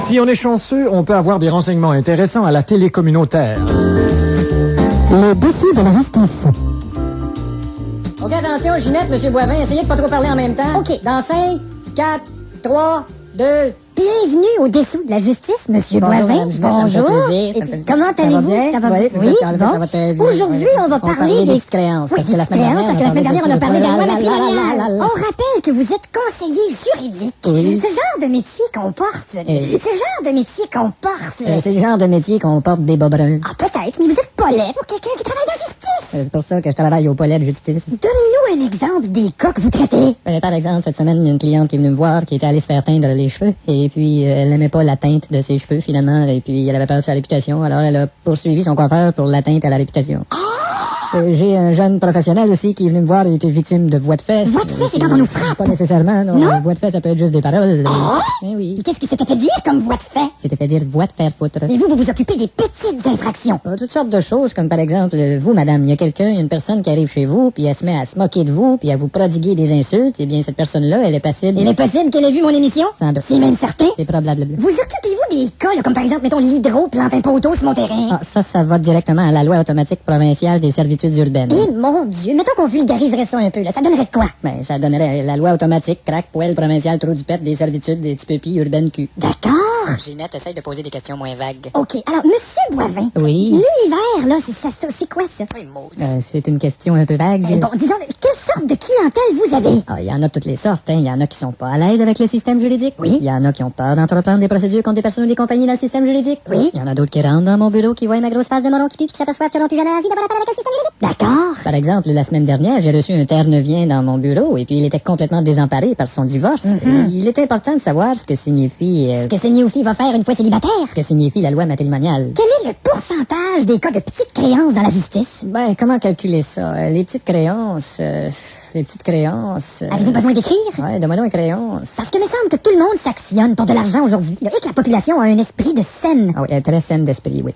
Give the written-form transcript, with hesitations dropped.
Si on est chanceux, on peut avoir des renseignements intéressants à la télé communautaire. Le défi de la justice. OK, attention, Ginette, M. Boivin, essayez de pas trop parler en même temps. OK. Dans 5, 4, 3, 2... Bienvenue au dessous de la justice, Monsieur Bonjour, Boivin. madame Ginette, ça me fait plaisir, Et ça me fait- comment Ça va allez-vous? bien? Ça va Oui, bien? ça va très bien. Aujourd'hui, Oui. on va parler des petites créances. Oui, Parce que la semaine créances, dernière, parce que la semaine dernière, on a parlé des lois matrimoniales. la. On rappelle que vous êtes conseiller juridique. Oui. Ce genre de métier qu'on porte. Et- Ce genre de métier qu'on porte. C'est le genre de métier qu'on porte des bas bruns. Ah, peut-être, mais vous êtes pas laid pour quelqu'un qui travaille dans la justice. C'est pour ça que je travaille au palais de justice. Donnez-nous un exemple des cas que vous traitez. Par exemple, cette semaine, il y a une cliente qui est venue me voir, qui était allée se faire teindre les cheveux. Et puis, elle n'aimait pas la teinte de ses cheveux, finalement. Et puis, elle avait peur de sa réputation. Alors, elle a poursuivi son coiffeur pour la teinte à la réputation. J'ai un jeune professionnel aussi qui est venu me voir, il était victime de voies de fait. Voies de fait, c'est quand on nous frappe. Pas nécessairement, non. Non? Voies de fait, ça peut être juste des paroles. Mais oui. Puis qu'est-ce qui s'était fait dire comme voie de fait? C'était fait dire voie de faire foutre. Et vous vous occupez des petites infractions. Toutes sortes de choses, comme par exemple, vous, madame, il y a quelqu'un, il y a une personne qui arrive chez vous, puis elle se met à se moquer de vous, puis à vous prodiguer des insultes, eh bien, cette personne-là, elle est passible. Il est possible qu'elle ait vu mon émission? Sans doute. C'est même certain. C'est probable. Vous occupez-vous des cas, là, comme par exemple, mettons, l'hydro plante un poteau sur mon terrain? Ah, ça va directement à la loi automatique provinciale des servitudes urbaines. Eh mon Dieu, mettons qu'on vulgariserait ça un peu, là. Ça donnerait quoi? Ben, ça donnerait la loi automatique, crack, poêle provincial, trou du pet, des servitudes, des petits pupilles urbaines cul. D'accord. Ginette, essaye de poser des questions moins vagues. OK. Alors, Monsieur Boivin. Oui. L'univers, là, c'est quoi, ça? C'est une question un peu vague. Bon, disons, quelle sorte de clientèle vous avez? Ah, il y en a de toutes les sortes, hein. Il y en a qui sont pas à l'aise avec le système juridique. Oui. Il y en a qui ont peur d'entreprendre des procédures contre des personnes ou des compagnies dans le système juridique. Oui. Il y en a d'autres qui rentrent dans mon bureau, qui voient ma grosse face de moron qui pique, qui s'aperçoivent qu'ils n'ont plus jamais envie d'avoir affaire avec le système juridique. D'accord. Par exemple, la semaine dernière, j'ai reçu un Terre-Neuvien dans mon bureau et puis il était complètement désemparé par son divorce. Et il est important de savoir ce que signifie... Ce que Signifie va faire une fois célibataire. ce que signifie la loi matrimoniale. Quel est le pourcentage des cas de petites créances dans la justice? Ben, comment calculer ça? Les petites créances... les petites créances... Avez-vous besoin d'écrire? Ouais, donne-moi donc une créance. Parce que me semble que tout le monde s'actionne pour de l'argent aujourd'hui, là, et que la population a un esprit de scène. Ah oui, elle est très saine d'esprit, oui.